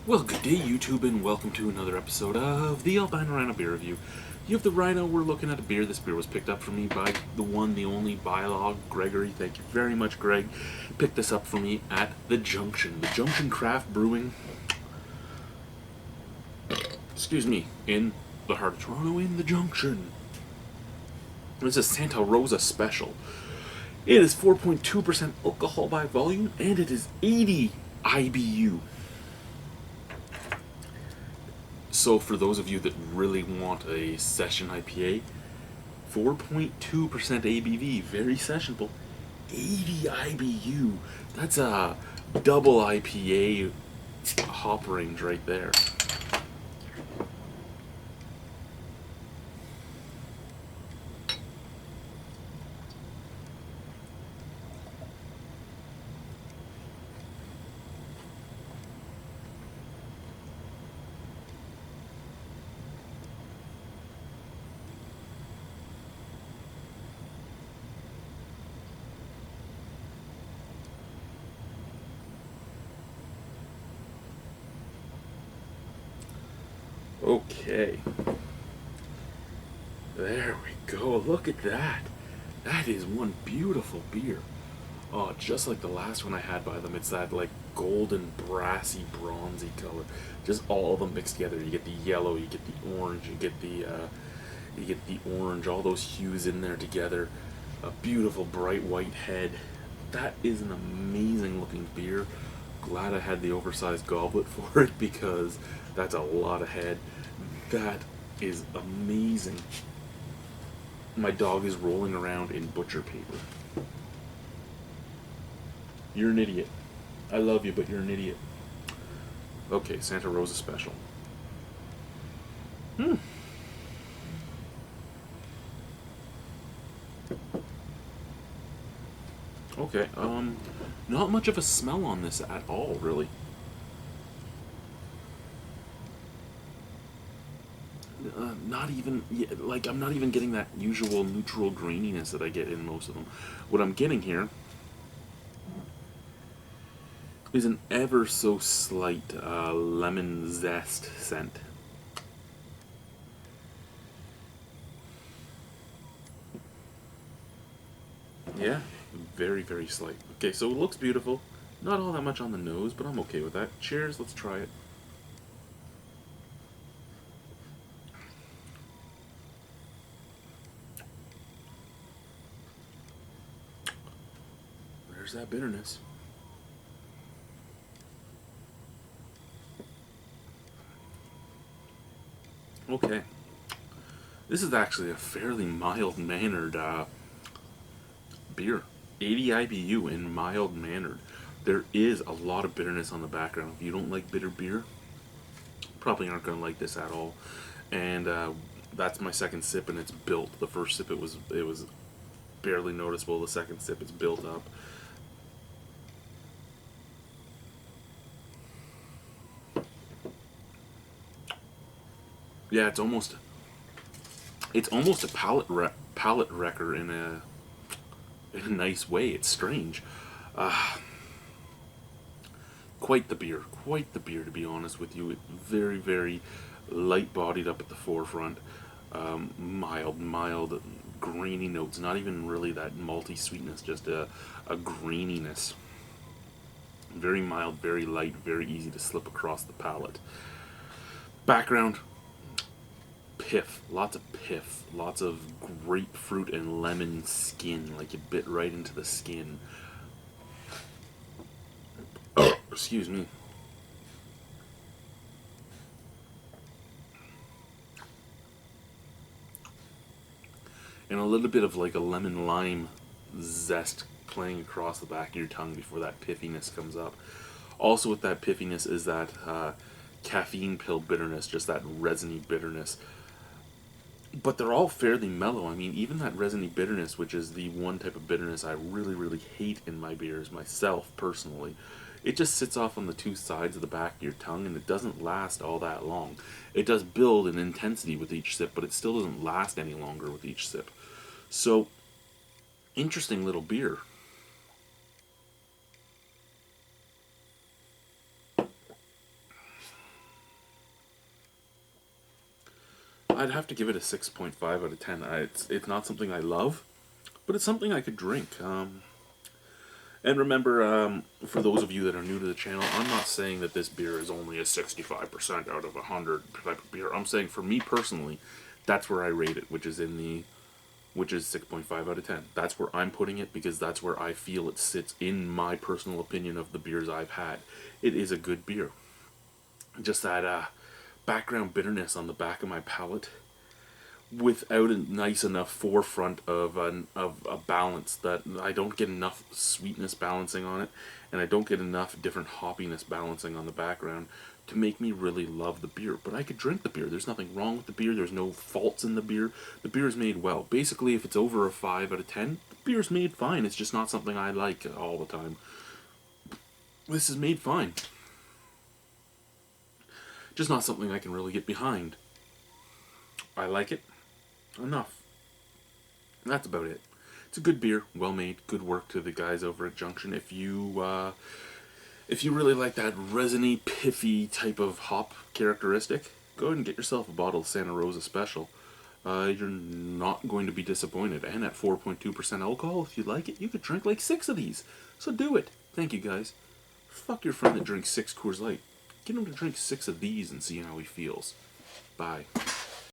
Well, good day, YouTube, and welcome to another episode of the Albino Rhino Beer Review. You have the Rhino. We're looking at a beer. This beer was picked up for me by the one, the only Bylog, Gregory. Thank you very much, Greg. Picked this up for me at the Junction. The Junction Craft Brewing, in the heart of Toronto, in the Junction. This is a Santa Rosa Special. It is 4.2% alcohol by volume, and it is 80 IBU. So for those of you that really want a session IPA, 4.2% ABV, very sessionable, 80 IBU. That's a double IPA hop range right there. Okay. There we go. Look at that. That is one beautiful beer. Oh, just like the last one I had by them. It's that like golden, brassy, bronzy color. Just all of them mixed together. You get the yellow, you get the orange, you get the orange, all those hues in there together. A beautiful bright white head. That is an amazing looking beer. Glad I had the oversized goblet for it because that's a lot of head. That is amazing. My dog is rolling around in butcher paper. You're an idiot. I love you, but you're an idiot. Okay, Santa Rosa Special. Okay, not much of a smell on this at all, really. Not even, like, I'm not even getting that usual neutral graininess that I get in most of them. What I'm getting here is an ever so slight lemon zest scent. Yeah, very, very slight. Okay, so it looks beautiful. Not all that much on the nose, but I'm okay with that. Cheers, let's try it. There's that bitterness. Okay. This is actually a fairly mild-mannered beer. 80 IBU and mild-mannered. There is a lot of bitterness on the background. If you don't like bitter beer, probably aren't going to like this at all. And that's my second sip, and it's built. The first sip, it was barely noticeable. The second sip, it's built up. Yeah, it's almost a palate wrecker in a nice way. It's strange. Quite the beer, to be honest with you. It's very, very light bodied up at the forefront. Mild, grainy notes. Not even really that malty sweetness, just a graininess. Very mild, very light, very easy to slip across the palate. Background, piff, lots of grapefruit and lemon skin, like you bit right into the skin. Excuse me. And a little bit of like a lemon lime zest playing across the back of your tongue before that piffiness comes up. Also with that piffiness is that caffeine pill bitterness, just that resiny bitterness. But they're all fairly mellow. I mean, even that resiny bitterness, which is the one type of bitterness I really, really hate in my beers myself, personally, it just sits off on the two sides of the back of your tongue, and it doesn't last all that long. It does build in intensity with each sip, but it still doesn't last any longer with each sip. So, interesting little beer. I'd have to give it a 6.5 out of 10. It's not something I love, but it's something I could drink. And remember, for those of you that are new to the channel, I'm not saying that this beer is only a 65% out of 100 type of beer. I'm saying for me personally, that's where I rate it, which is 6.5 out of 10. That's where I'm putting it because that's where I feel it sits in my personal opinion of the beers I've had. It is a good beer. Just that background bitterness on the back of my palate, without a nice enough forefront of a balance, that I don't get enough sweetness balancing on it, and I don't get enough different hoppiness balancing on the background to make me really love the beer. But I could drink the beer. There's nothing wrong with the beer. There's no faults in the beer. The beer is made well. Basically, if it's over a 5 out of 10, the beer's made fine. It's just not something I like all the time. This is made fine. Just not something I can really get behind. I like it enough. And that's about it. It's a good beer, well made, good work to the guys over at Junction. If you really like that resiny, piffy type of hop characteristic, go ahead and get yourself a bottle of Santa Rosa Special. You're not going to be disappointed. And at 4.2% alcohol, if you like it, you could drink like 6 of these. So do it. Thank you, guys. Fuck your friend that drinks 6 Coors Light. Get him to drink 6 of these and see how he feels. Bye.